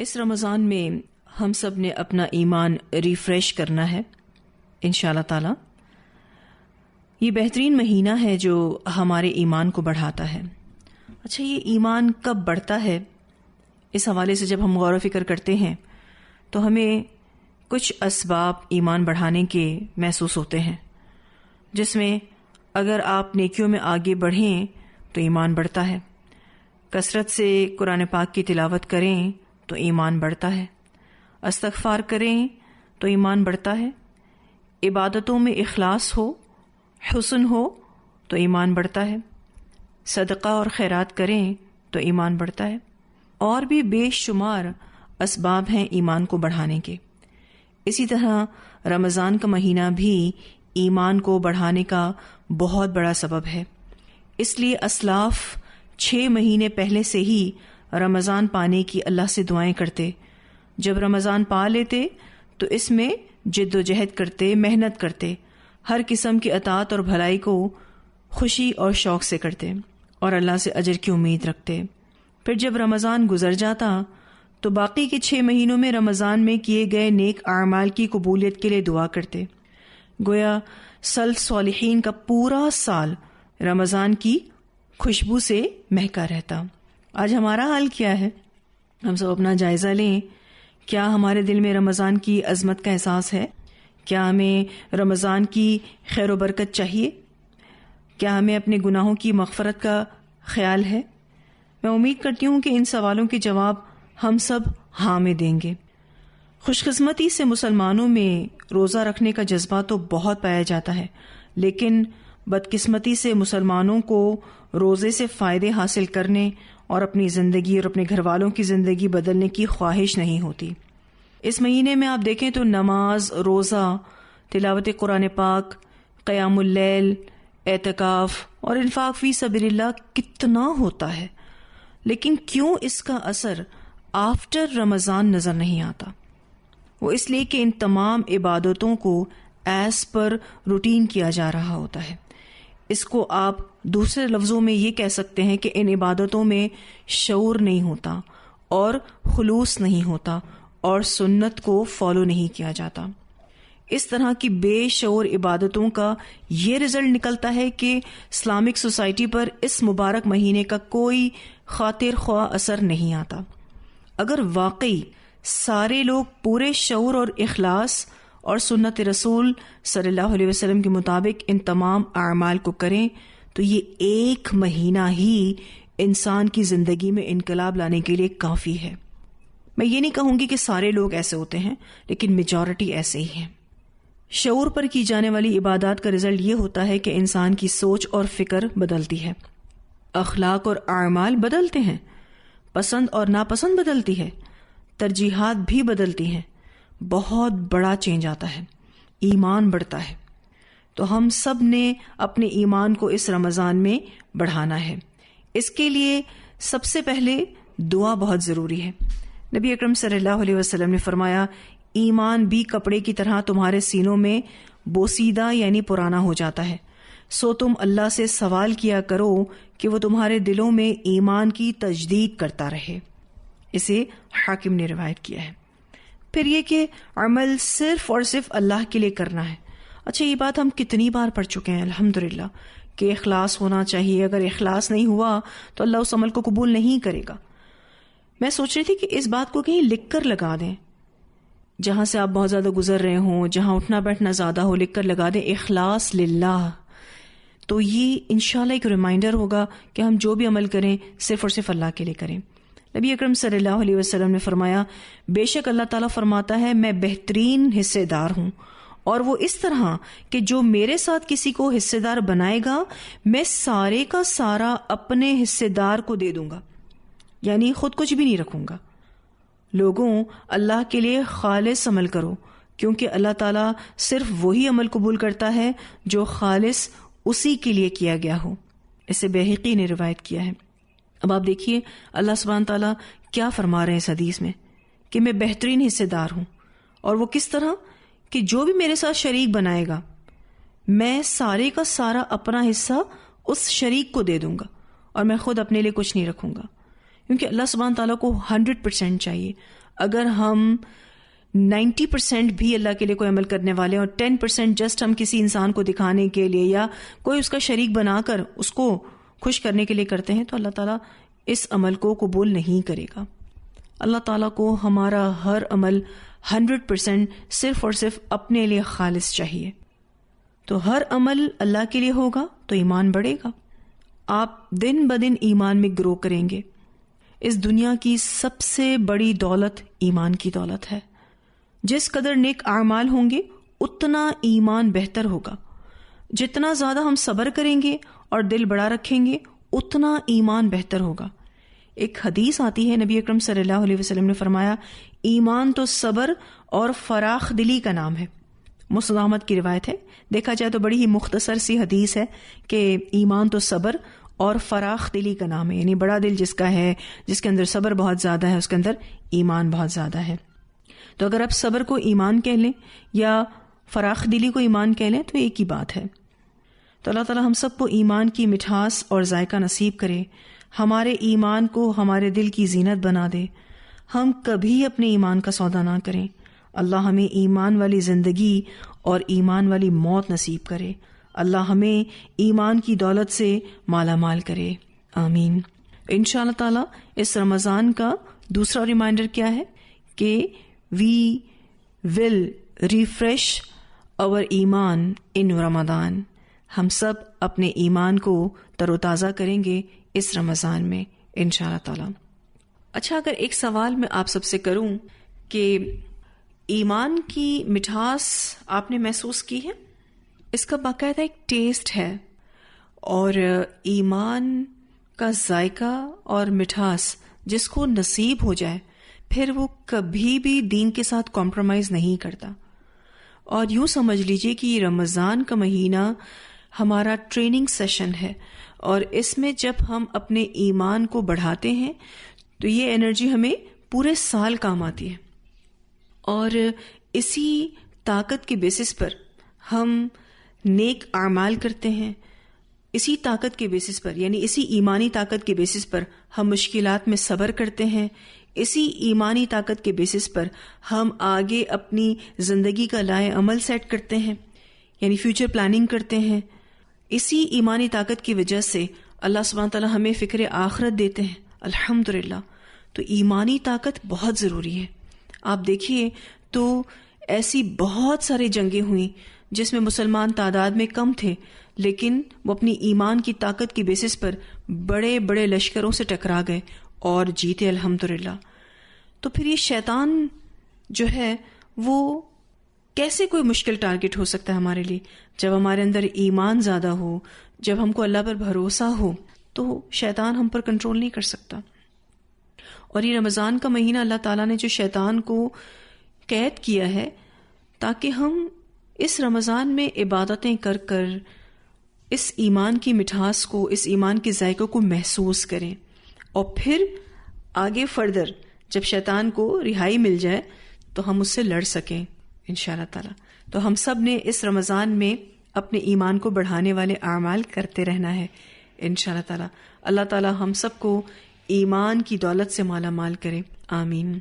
اس رمضان میں ہم سب نے اپنا ایمان ریفریش کرنا ہے انشاءاللہ تعالی. یہ بہترین مہینہ ہے جو ہمارے ایمان کو بڑھاتا ہے. اچھا، یہ ایمان کب بڑھتا ہے؟ اس حوالے سے جب ہم غور و فکر کرتے ہیں تو ہمیں کچھ اسباب ایمان بڑھانے کے محسوس ہوتے ہیں، جس میں اگر آپ نیکیوں میں آگے بڑھیں تو ایمان بڑھتا ہے، کثرت سے قرآن پاک کی تلاوت کریں تو ایمان بڑھتا ہے، استغفار کریں تو ایمان بڑھتا ہے، عبادتوں میں اخلاص ہو، حسن ہو تو ایمان بڑھتا ہے، صدقہ اور خیرات کریں تو ایمان بڑھتا ہے، اور بھی بے شمار اسباب ہیں ایمان کو بڑھانے کے. اسی طرح رمضان کا مہینہ بھی ایمان کو بڑھانے کا بہت بڑا سبب ہے. اس لیے اسلاف 6 مہینے پہلے سے ہی رمضان پانے کی اللہ سے دعائیں کرتے. جب رمضان پا لیتے تو اس میں جد و جہد کرتے، محنت کرتے، ہر قسم کی اطاعت اور بھلائی کو خوشی اور شوق سے کرتے اور اللہ سے اجر کی امید رکھتے. پھر جب رمضان گزر جاتا تو باقی کے 6 مہینوں میں رمضان میں کیے گئے نیک اعمال کی قبولیت کے لیے دعا کرتے. گویا سلف صالحین کا پورا سال رمضان کی خوشبو سے مہکا رہتا. آج ہمارا حال کیا ہے؟ ہم سب اپنا جائزہ لیں. کیا ہمارے دل میں رمضان کی عظمت کا احساس ہے؟ کیا ہمیں رمضان کی خیر و برکت چاہیے؟ کیا ہمیں اپنے گناہوں کی مغفرت کا خیال ہے؟ میں امید کرتی ہوں کہ ان سوالوں کے جواب ہم سب ہاں میں دیں گے. خوش قسمتی سے مسلمانوں میں روزہ رکھنے کا جذبہ تو بہت پایا جاتا ہے، لیکن بدقسمتی سے مسلمانوں کو روزے سے فائدے حاصل کرنے اور اپنی زندگی اور اپنے گھر والوں کی زندگی بدلنے کی خواہش نہیں ہوتی. اس مہینے میں آپ دیکھیں تو نماز، روزہ، تلاوت قرآن پاک، قیام اللیل، اعتکاف اور انفاق فی سبیل اللہ کتنا ہوتا ہے، لیکن کیوں اس کا اثر آفٹر رمضان نظر نہیں آتا؟ وہ اس لیے کہ ان تمام عبادتوں کو ایز پر روٹین کیا جا رہا ہوتا ہے. اس کو آپ دوسرے لفظوں میں یہ کہہ سکتے ہیں کہ ان عبادتوں میں شعور نہیں ہوتا اور خلوص نہیں ہوتا اور سنت کو فالو نہیں کیا جاتا. اس طرح کی بے شعور عبادتوں کا یہ رزلٹ نکلتا ہے کہ اسلامک سوسائٹی پر اس مبارک مہینے کا کوئی خاطر خواہ اثر نہیں آتا. اگر واقعی سارے لوگ پورے شعور اور اخلاص اور سنت رسول صلی اللہ علیہ وسلم کے مطابق ان تمام اعمال کو کریں تو یہ ایک مہینہ ہی انسان کی زندگی میں انقلاب لانے کے لیے کافی ہے. میں یہ نہیں کہوں گی کہ سارے لوگ ایسے ہوتے ہیں، لیکن میجورٹی ایسے ہی ہیں. شعور پر کی جانے والی عبادات کا رزلٹ یہ ہوتا ہے کہ انسان کی سوچ اور فکر بدلتی ہے، اخلاق اور اعمال بدلتے ہیں، پسند اور ناپسند بدلتی ہے، ترجیحات بھی بدلتی ہیں. بہت بڑا چینج آتا ہے، ایمان بڑھتا ہے. تو ہم سب نے اپنے ایمان کو اس رمضان میں بڑھانا ہے. اس کے لیے سب سے پہلے دعا بہت ضروری ہے. نبی اکرم صلی اللہ علیہ وسلم نے فرمایا، ایمان بھی کپڑے کی طرح تمہارے سینوں میں بوسیدہ یعنی پرانا ہو جاتا ہے، سو تم اللہ سے سوال کیا کرو کہ وہ تمہارے دلوں میں ایمان کی تجدید کرتا رہے. اسے حاکم نے روایت کیا ہے. پھر یہ کہ عمل صرف اور صرف اللہ کے لیے کرنا ہے. اچھا، یہ بات ہم کتنی بار پڑھ چکے ہیں الحمدللہ کہ اخلاص ہونا چاہیے. اگر اخلاص نہیں ہوا تو اللہ اس عمل کو قبول نہیں کرے گا. میں سوچ رہی تھی کہ اس بات کو کہیں لکھ کر لگا دیں، جہاں سے آپ بہت زیادہ گزر رہے ہوں، جہاں اٹھنا بیٹھنا زیادہ ہو، لکھ کر لگا دیں اخلاص للہ. تو یہ انشاءاللہ ایک ریمائنڈر ہوگا کہ ہم جو بھی عمل کریں صرف اور صرف اللہ کے لیے کریں. نبی اکرم صلی اللہ علیہ وسلم نے فرمایا، بے شک اللہ تعالیٰ فرماتا ہے میں بہترین حصے دار ہوں، اور وہ اس طرح کہ جو میرے ساتھ کسی کو حصے دار بنائے گا میں سارے کا سارا اپنے حصے دار کو دے دوں گا، یعنی خود کچھ بھی نہیں رکھوں گا. لوگوں، اللہ کے لیے خالص عمل کرو، کیونکہ اللہ تعالیٰ صرف وہی عمل قبول کرتا ہے جو خالص اسی کے لیے کیا گیا ہو. اسے بہقی نے روایت کیا ہے. اب آپ دیکھیے اللہ سبحانہ تعالیٰ کیا فرما رہے ہیں اس حدیث میں کہ میں بہترین حصے دار ہوں، اور وہ کس طرح کہ جو بھی میرے ساتھ شریک بنائے گا میں سارے کا سارا اپنا حصہ اس شریک کو دے دوں گا، اور میں خود اپنے لیے کچھ نہیں رکھوں گا. کیونکہ اللہ سبحانہ تعالیٰ کو 100% چاہیے. اگر ہم 90% بھی اللہ کے لیے کوئی عمل کرنے والے اور 10% جسٹ ہم کسی انسان کو دکھانے کے لیے یا کوئی اس کا شریک بنا کر اس کو خوش کرنے کے لیے کرتے ہیں تو اللہ تعالیٰ اس عمل کو قبول نہیں کرے گا. اللہ تعالیٰ کو ہمارا ہر عمل 100% صرف اور صرف اپنے لیے خالص چاہیے. تو ہر عمل اللہ کے لیے ہوگا تو ایمان بڑھے گا. آپ دن بدن ایمان میں گرو کریں گے. اس دنیا کی سب سے بڑی دولت ایمان کی دولت ہے. جس قدر نیک اعمال ہوں گے اتنا ایمان بہتر ہوگا. جتنا زیادہ ہم صبر کریں گے اور دل بڑا رکھیں گے اتنا ایمان بہتر ہوگا. ایک حدیث آتی ہے، نبی اکرم صلی اللہ علیہ وسلم نے فرمایا ایمان تو صبر اور فراخ دلی کا نام ہے. مسلم احمد کی روایت ہے. دیکھا جائے تو بڑی ہی مختصر سی حدیث ہے کہ ایمان تو صبر اور فراخ دلی کا نام ہے، یعنی بڑا دل جس کا ہے، جس کے اندر صبر بہت زیادہ ہے، اس کے اندر ایمان بہت زیادہ ہے. تو اگر آپ صبر کو ایمان کہہ لیں یا فراخ دلی کو ایمان کہہ لیں تو ایک ہی بات ہے. تو اللہ تعالیٰ ہم سب کو ایمان کی مٹھاس اور ذائقہ نصیب کرے، ہمارے ایمان کو ہمارے دل کی زینت بنا دے. ہم کبھی اپنے ایمان کا سودا نہ کریں. اللہ ہمیں ایمان والی زندگی اور ایمان والی موت نصیب کرے. اللہ ہمیں ایمان کی دولت سے مالا مال کرے. آمین. انشاءاللہ تعالیٰ اس رمضان کا دوسرا ریمائنڈر کیا ہے کہ we will refresh our ایمان in رمضان. ہم سب اپنے ایمان کو تر و تازہ کریں گے اس رمضان میں انشاءاللہ تعالی. اچھا، اگر ایک سوال میں آپ سب سے کروں کہ ایمان کی مٹھاس آپ نے محسوس کی ہے؟ اس کا باقاعدہ ایک ٹیسٹ ہے، اور ایمان کا ذائقہ اور مٹھاس جس کو نصیب ہو جائے پھر وہ کبھی بھی دین کے ساتھ کمپرومائز نہیں کرتا. اور یوں سمجھ لیجئے کہ یہ رمضان کا مہینہ ہمارا ٹریننگ سیشن ہے، اور اس میں جب ہم اپنے ایمان کو بڑھاتے ہیں تو یہ انرجی ہمیں پورے سال کام آتی ہے. اور اسی طاقت کے بیسس پر ہم نیک اعمال کرتے ہیں. اسی طاقت کے بیسس پر، یعنی اسی ایمانی طاقت کے بیسس پر ہم مشکلات میں صبر کرتے ہیں. اسی ایمانی طاقت کے بیسس پر ہم آگے اپنی زندگی کا لائے عمل سیٹ کرتے ہیں، یعنی فیوچر پلاننگ کرتے ہیں. اسی ایمانی طاقت کی وجہ سے اللہ سبحانہ تعالیٰ ہمیں فکر آخرت دیتے ہیں. الحمدللہ. تو ایمانی طاقت بہت ضروری ہے. آپ دیکھیے تو ایسی بہت ساری جنگیں ہوئیں جس میں مسلمان تعداد میں کم تھے، لیکن وہ اپنی ایمان کی طاقت کی بیسس پر بڑے بڑے لشکروں سے ٹکرا گئے اور جیتے الحمدللہ. تو پھر یہ شیطان جو ہے وہ کیسے کوئی مشکل ٹارگٹ ہو سکتا ہے ہمارے لیے؟ جب ہمارے اندر ایمان زیادہ ہو، جب ہم کو اللہ پر بھروسہ ہو تو شیطان ہم پر کنٹرول نہیں کر سکتا. اور یہ رمضان کا مہینہ اللہ تعالیٰ نے جو شیطان کو قید کیا ہے تاکہ ہم اس رمضان میں عبادتیں کر کر اس ایمان کی مٹھاس کو، اس ایمان کے ذائقوں کو محسوس کریں، اور پھر آگے فردر جب شیطان کو رہائی مل جائے تو ہم اس سے لڑ سکیں انشاءاللہ تعالی. تو ہم سب نے اس رمضان میں اپنے ایمان کو بڑھانے والے اعمال کرتے رہنا ہے انشاءاللہ تعالی. اللہ تعالی ہم سب کو ایمان کی دولت سے مالا مال کرے. آمین.